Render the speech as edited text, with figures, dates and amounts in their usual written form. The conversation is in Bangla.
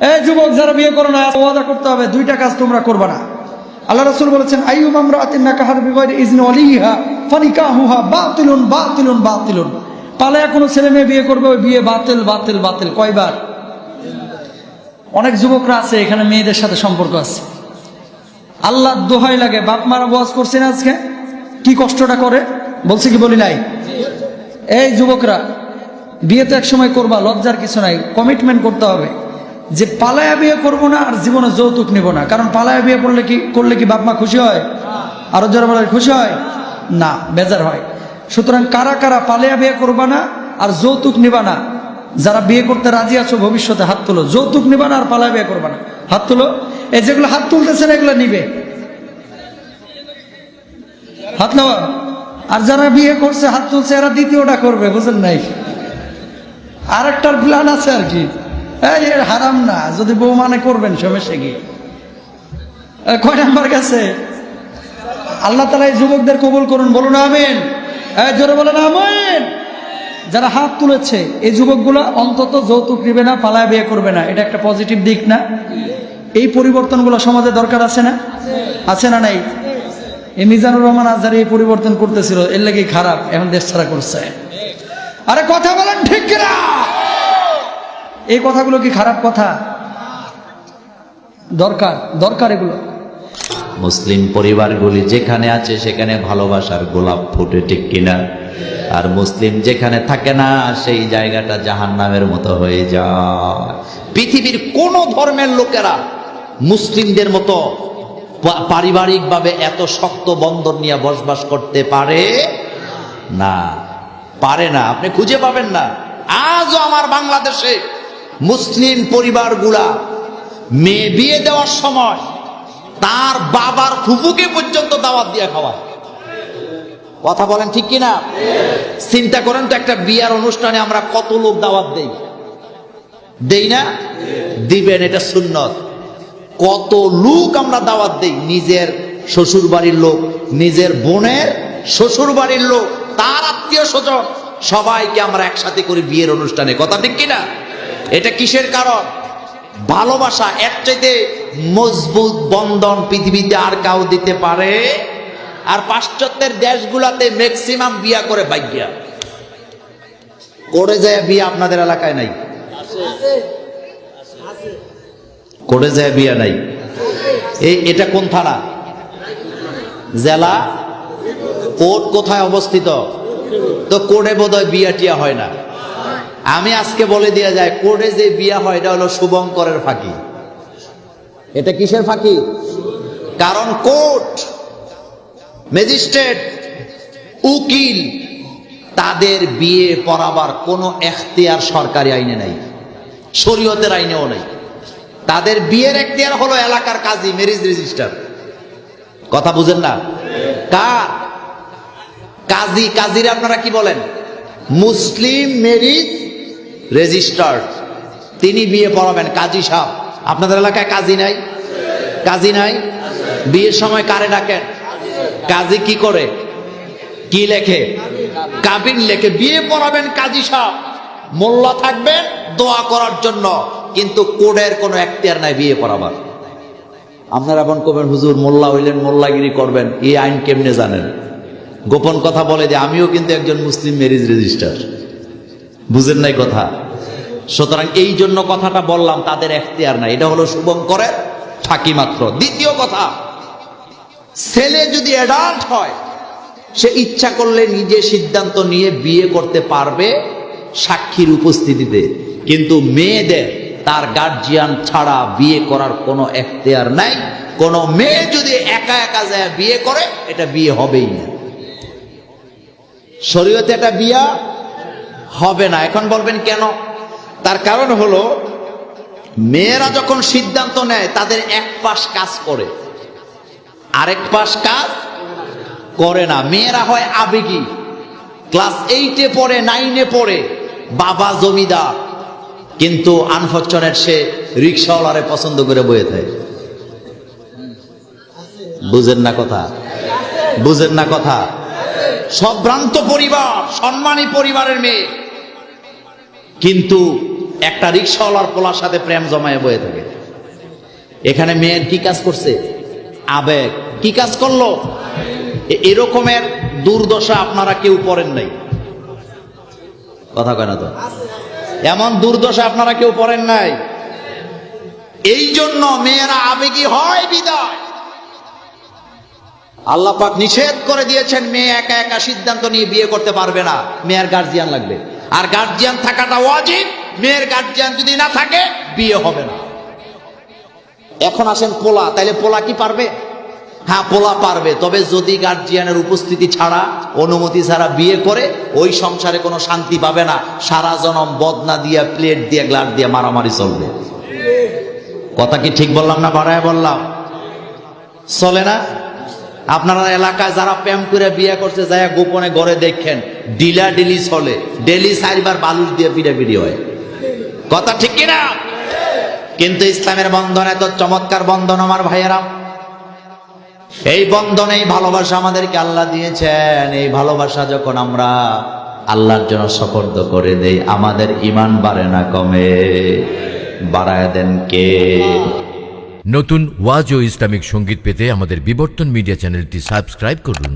এই যুবক যারা বিয়ে করো না, ওয়াদা করতে হবে দুইটা কাজ তোমরা করবে না। আল্লাহ রাসূল বলেছেন, আইয়ুমা ইমরাআতিন নাকাহাত বিগাইরি ইজনি ওয়ালিহা ফানিকাহুহা বাতিলুন বাতিলুন বাতিলুন। পালায়া কোনো ছেলে মেয়ে বিয়ে করবে, ওই বিয়ে বাতিল বাতিল বাতিল। কয়বার? অনেক যুবকরা আছে এখানে মেয়েদের সাথে সম্পর্ক আছে, আল্লাহর দোহাই লাগে, বাপ মারা ওয়াজ করছেন আজকে কি কষ্টটা করে, বলছে কি বলি নাই? এই যুবকরা বিয়ে তো এক সময় করবা, লজ্জার কিছু নাই, কমিটমেন্ট করতে হবে যে পালায়া বিয়ে করবো না আর জীবনে যৌতুক নিব না। কারণ পালায়া বিয়ে করলে কি বাপ মা খুশি হয়? আরো জোরে বলে খুশি হয় না, বেজার হয়। সুতরাং কারা কারা পালায়া বিয়ে করবা না আর যৌতুক নিবা না, যারা বিয়ে করতে রাজি আছো ভবিষ্যতে হাত তুলো। যৌতুক নিবা না আর পালায়া বিয়ে করবা না, হাত তুলো। এই যেগুলো হাত তুলতেছেন এগুলো নিবে, হাত নেওয়া। আর যারা বিয়ে করছে হাত তুলছে এরা দ্বিতীয়টা করবে, বুঝেন নাই? আরেকটার প্ল্যান আছে আর কি, এই এর হারাম না, যদি বউ মানে করবেন সমস্যা কি? কয় নাম্বার গেছে? আল্লাহ তাআলা এই যুবকদের কবুল করুন, বলুন আমিন। জোরে বলেন আমিন। যারা হাত তুলেছে এই যুবকগুলা অন্তত যৌতুক নিবে না, পালায় বিয়ে করবে না, এটা একটা পজিটিভ দিক না? এই পরিবর্তনগুলো সমাজে দরকার আছে না? আছে না নাই? এই মিজানুর রহমান আজহারি এই পরিবর্তন করতেছিল, এর লাগি খারাপ, এখন দেশ ছাড়া করছে। আরে কথা বলেন ঠিক কিনা? এই কথাগুলো কি খারাপ কথা? দরকার দরকার এগুলো। মুসলিম পরিবারগুলি যেখানে আছে সেখানে ভালোবাসার গোলাপ ফুটে, ঠিক কিনা? আর মুসলিম যেখানে থাকে না সেই জায়গাটা জাহান্নামের মতো হয়ে যায়। পৃথিবীর কোন ধর্মের লোকেরা মুসলিমদের মতো পারিবারিকভাবে এত শক্ত বন্ধন নিয়ে বসবাস করতে পারে না, পারে না। আপনি খুঁজে পাবেন না। আজও আমার বাংলাদেশে মুসলিম পরিবারগুলা মেয়ে বিয়ে দেওয়ার সময় তার বাবার ফুফুকে পর্যন্ত দাওয়াত দিয়ে খাওয়ায়। কথা বলেন ঠিক কিনা? চিন্তা করেন তো, একটা বিয়ার অনুষ্ঠানে আমরা কত লোক দাওয়াত দেই না? দিবেন, এটা সুন্নত। কত লোক আমরা দাওয়াত দেই, নিজের শ্বশুর বাড়ির লোক, নিজের বোনের শ্বশুর বাড়ির লোক, তার আত্মীয় স্বজন, সবাইকে আমরা একসাথে করি বিয়ের অনুষ্ঠানে। কথা ঠিক কিনা? এটা কিসের কারণ? ভালোবাসা। এর চাইতে মজবুত বন্ধন পৃথিবীতে আর কাউ দিতে পারে? আর পাশ্চাত্যের দেশগুলাতে ম্যাক্সিমাম বিয়া করে ভাগ্যা করে যায়। বিয়া আপনাদের এলাকায় নাই? করে যায় বিয়া নাই? এটা কোন থানা? জেলা? কোর্ট কোথায় অবস্থিত? তো কোর্টে বোধহয় বিয়া টিয়া হয় না। আমি আজকে বলে দেয়া যায়, কোর্টে যে বিয়া হয় এটা হলো শুভঙ্করের ফাঁকি। এটা কিসের ফাঁকি? কারণ কোর্ট, ম্যাজিস্ট্রেট, উকিল, তাদের বিয়ে পড়াবার কোনো এখতিয়ার সরকারি আইনে নাই, শরীয়তের আইনেও নাই। তাদের বিয়ের এখতিয়ার হলো এলাকার কাজী, ম্যারেজ রেজিস্ট্রার। কথা বুঝেন না? কার? কাজী। কাজীরা আপনারা কি বলেন? মুসলিম ম্যারেজ রেজিস্ট্রার, তিনি বিয়ে পড়াবেন, কাজী সাহেব। আপনাদের এলাকায় কাজী নাই? কাজী নাই? বিয়ের সময় কারে ডাকেন? কাজী কি করে? কি লেখে? কাবিন লেখে। বিয়ে পড়াবেন কাজী সাহেব, মোল্লা থাকবেন দোয়া করার জন্য, কিন্তু কোডের কোনো এখতিয়ার নাই বিয়ে পড়াবার। আপনারা এখন কবেন, হুজুর মোল্লা হইলেন, মোল্লাগিরি করবেন, এই আইন কেমনে জানেন? গোপন কথা বলে যে আমিও কিন্তু একজন মুসলিম ম্যারেজ রেজিস্ট্রার। বুঝেন নাই কথা? সুতরাং এই জন্য কথাটা বললাম, তাদের এখতিয়ার নাই, এটা হলো শুভঙ্করের ফাঁকি মাত্র। দ্বিতীয় কথা, ছেলে যদি অ্যাডাল্ট হয়, সে ইচ্ছা করলে নিজে সিদ্ধান্ত নিয়ে বিয়ে করতে পারবে সাক্ষীর উপস্থিতিতে, কিন্তু মেয়েদের তার গার্জিয়ান ছাড়া বিয়ে করার কোনো এখতিয়ার নাই। কোন মেয়ে যদি একা একা যায় বিয়ে করে, এটা বিয়ে হবেই না, শরীয়তে এটা বিয়ে হবে না। এখন বলবেন কেন? তার কারণ হলো, মেয়েরা যখন সিদ্ধান্ত নেয় তাদের এক পাশ কাজ করে, আরেক পাশ কাজ করে না। মেয়েরা হয় আবেগী, ক্লাস 8-এ পড়ে, 9-এ পড়ে, বাবা জমিদার, কিন্তু আনফরচুনেট সে রিক্সাওয়ালারে পছন্দ করে বয়ে থাকে। বুঝেন না কথা? বুঝেন না কথা? সম্ভ্রান্ত পরিবার, সম্মানী পরিবারের মেয়ে, কিন্তু একটা রিক্সাওয়ালার পোলার সাথে প্রেম জমায়ে বয়ে থাকে। এখানে মেয়ের কি কাজ করছে? আবেগ। কি কাজ করলো? এরকমের দুর্দশা আপনারা কেউ পড়েন নাই, কথা কয় না তো? এমন দুর্দশা আপনারা কেউ পড়েন নাই। এই জন্য মেয়েরা আবেগী হয় বিদায় আল্লাহ পাক নিষেধ করে দিয়েছেন, মেয়ে একা একা সিদ্ধান্ত নিয়ে বিয়ে করতে পারবে না, মেয়ের গার্জিয়ান লাগবে। আর গার্জিয়ান থাকাটা ওয়াজিব। মেয়ের গার্জিয়ান যদি না থাকে বিয়ে হবে না। এখন আসেন পোলা, তাইলে পোলা কি পারবে? হ্যাঁ, পোলা পারবে, তবে যদি গার্জিয়ানের উপস্থিতি ছাড়া, অনুমতি ছাড়া বিয়ে করে, ওই সংসারে কোনো শান্তি পাবে না। সারা জনম বদনা দিয়া, প্লেট দিয়ে, গ্লাস দিয়ে মারামারি চলবে। কথা কি ঠিক বললাম না বাড়ায় বললাম? চলে না? আপনারা এলাকায় যারা প্রেম করে বিয়ে করছে, যায় গোপনে ঘরে দেখেন, ডিলা ডিলি চলে, ডেলি 4 বার বালুর দিয়ে পিটাপিটি হয়। কথা ঠিক কিনা? কিন্তু ইসলামের বন্ধন এত চমৎকার বন্ধন আমার ভাইয়েরা। এই বন্ধন, এই ভালোবাসা আমাদেরকে আল্লাহ দিয়েছেন। এই ভালোবাসা যখন আমরা আল্লাহর জন্য সুপর্দ করে দেই, আমাদের ঈমান বাড়ে না কমে? বাড়ায় দেন কে? নতুন ওয়াজ ও ইসলামিক সঙ্গীত পেতে আমাদের বিবর্তন মিডিয়া চ্যানেলটি সাবস্ক্রাইব করুন।